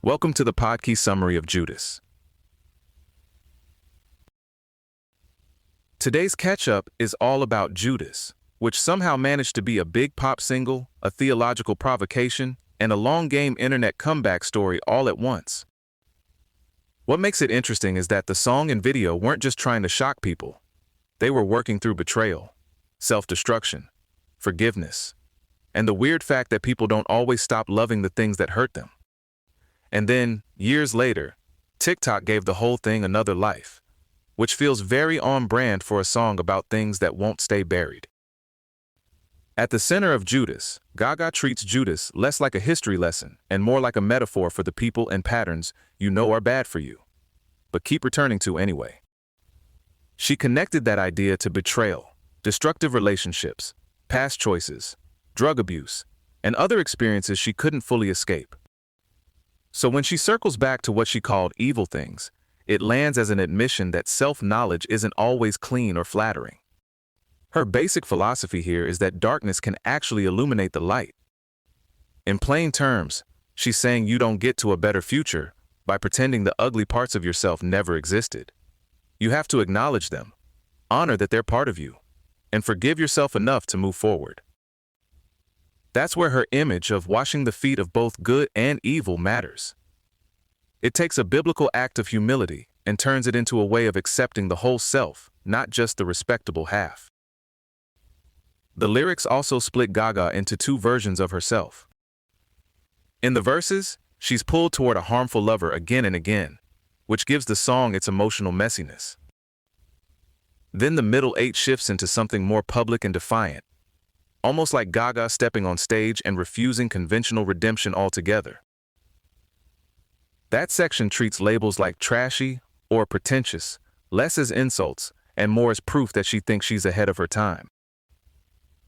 Welcome to the podcast summary of Judas. Today's catch-up is all about Judas, which somehow managed to be a big pop single, a theological provocation, and a long-game internet comeback story all at once. What makes it interesting is that the song and video weren't just trying to shock people. They were working through betrayal, self-destruction, forgiveness, and the weird fact that people don't always stop loving the things that hurt them. And then, years later, TikTok gave the whole thing another life, which feels very on brand for a song about things that won't stay buried. At the center of Judas, Gaga treats Judas less like a history lesson and more like a metaphor for the people and patterns you know are bad for you, but keep returning to anyway. She connected that idea to betrayal, destructive relationships, past choices, drug abuse, and other experiences she couldn't fully escape. So when she circles back to what she called evil things, it lands as an admission that self-knowledge isn't always clean or flattering. Her basic philosophy here is that darkness can actually illuminate the light. In plain terms, she's saying you don't get to a better future by pretending the ugly parts of yourself never existed. You have to acknowledge them, honor that they're part of you, and forgive yourself enough to move forward. That's where her image of washing the feet of both good and evil matters. It takes a biblical act of humility and turns it into a way of accepting the whole self, not just the respectable half. The lyrics also split Gaga into two versions of herself. In the verses, she's pulled toward a harmful lover again and again, which gives the song its emotional messiness. Then the middle eight shifts into something more public and defiant, almost like Gaga stepping on stage and refusing conventional redemption altogether. That section treats labels like trashy or pretentious less as insults and more as proof that she thinks she's ahead of her time.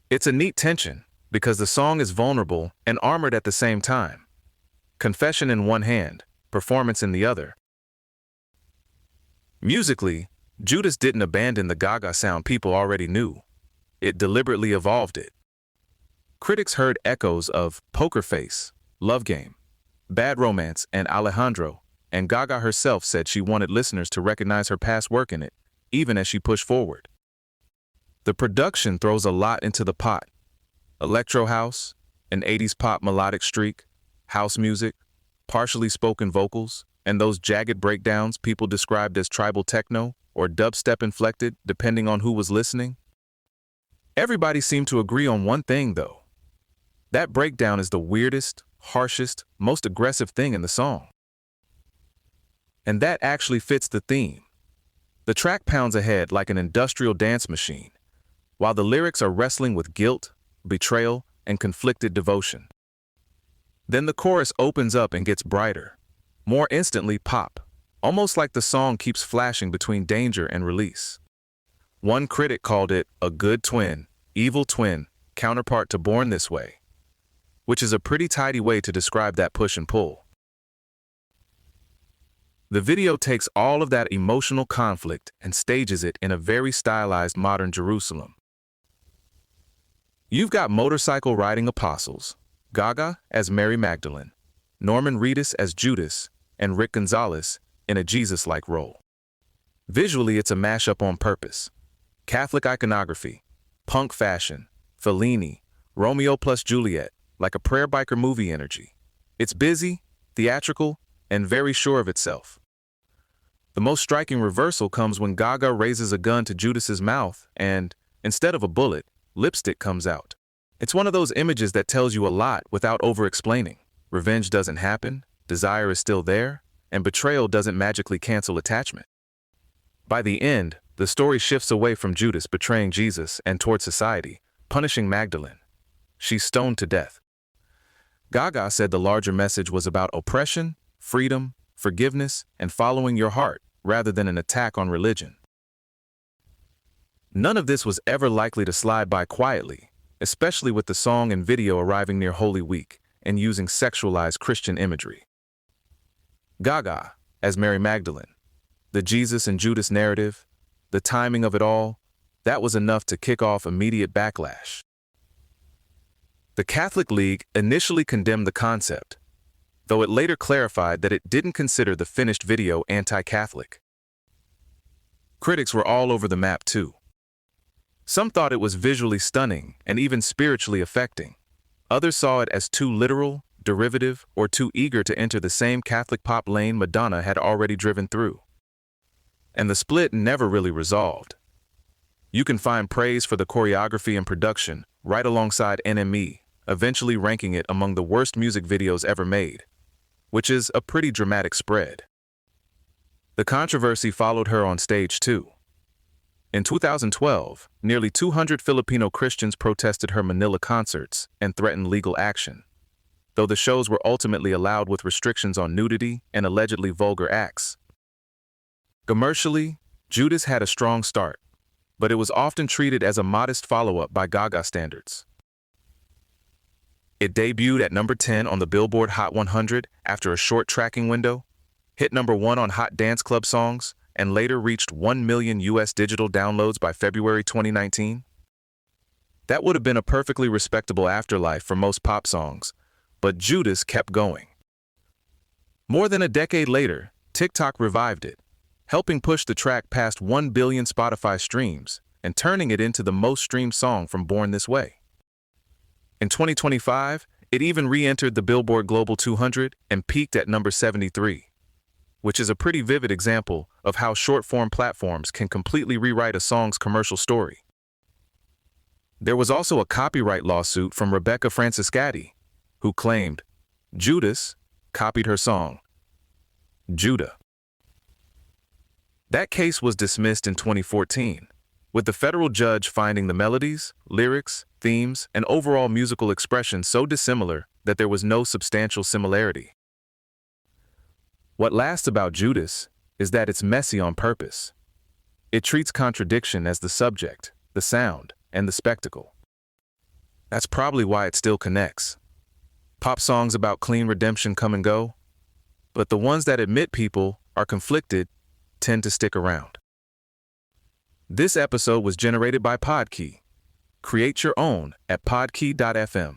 It's a neat tension because the song is vulnerable and armored at the same time. Confession in one hand, performance in the other. Musically, Judas didn't abandon the Gaga sound people already knew. It deliberately evolved it. Critics heard echoes of Poker Face, Love Game, Bad Romance, and Alejandro, and Gaga herself said she wanted listeners to recognize her past work in it, even as she pushed forward. The production throws a lot into the pot. Electro house, an 80s pop melodic streak, house music, partially spoken vocals, and those jagged breakdowns people described as tribal techno or dubstep inflected, depending on who was listening. Everybody seemed to agree on one thing, though. That breakdown is the weirdest, harshest, most aggressive thing in the song. And that actually fits the theme. The track pounds ahead like an industrial dance machine, while the lyrics are wrestling with guilt, betrayal, and conflicted devotion. Then the chorus opens up and gets brighter, more instantly pop, almost like the song keeps flashing between danger and release. One critic called it a good twin, evil twin, counterpart to Born This Way, which is a pretty tidy way to describe that push and pull. The video takes all of that emotional conflict and stages it in a very stylized modern Jerusalem. You've got motorcycle riding apostles, Gaga as Mary Magdalene, Norman Reedus as Judas, and Rick Gonzalez in a Jesus-like role. Visually, it's a mashup on purpose. Catholic iconography, punk fashion, Fellini, Romeo plus Juliet, like a prayer biker movie energy. It's busy, theatrical, and very sure of itself. The most striking reversal comes when Gaga raises a gun to Judas's mouth and, instead of a bullet, lipstick comes out. It's one of those images that tells you a lot without over-explaining. Revenge doesn't happen, desire is still there, and betrayal doesn't magically cancel attachment. By the end, the story shifts away from Judas betraying Jesus and toward society, punishing Magdalene. She's stoned to death. Gaga said the larger message was about oppression, freedom, forgiveness, and following your heart, rather than an attack on religion. None of this was ever likely to slide by quietly, especially with the song and video arriving near Holy Week and using sexualized Christian imagery. Gaga, as Mary Magdalene, the Jesus and Judas narrative, the timing of it all, that was enough to kick off immediate backlash. The Catholic League initially condemned the concept. though it later clarified that it didn't consider the finished video anti-Catholic. Critics were all over the map too. Some thought it was visually stunning and even spiritually affecting. Others saw it as too literal, derivative, or too eager to enter the same Catholic pop lane Madonna had already driven through. And the split never really resolved. You can find praise for the choreography and production right alongside NME, eventually ranking it among the worst music videos ever made, which is a pretty dramatic spread. The controversy followed her on stage too. In 2012, nearly 200 Filipino Christians protested her Manila concerts and threatened legal action, though the shows were ultimately allowed with restrictions on nudity and allegedly vulgar acts. Commercially, Judas had a strong start, but it was often treated as a modest follow-up by Gaga standards. It debuted at number 10 on the Billboard Hot 100 after a short tracking window, hit number 1 on Hot Dance Club Songs, and later reached 1 million US digital downloads by February 2019. That would have been a perfectly respectable afterlife for most pop songs, but Judas kept going. More than a decade later, TikTok revived it, helping push the track past 1 billion Spotify streams and turning it into the most streamed song from Born This Way. In 2025, it even re-entered the Billboard Global 200 and peaked at number 73, which is a pretty vivid example of how short-form platforms can completely rewrite a song's commercial story. There was also a copyright lawsuit from Rebecca Franciscatti, who claimed Judas copied her song, Judah. That case was dismissed in 2014, with the federal judge finding the melodies, lyrics, themes, and overall musical expression so dissimilar that there was no substantial similarity. What lasts about Judas is that it's messy on purpose. It treats contradiction as the subject, the sound, and the spectacle. That's probably why it still connects. Pop songs about clean redemption come and go, but the ones that admit people are conflicted tend to stick around. This episode was generated by Podkey. Create your own at podkey.fm.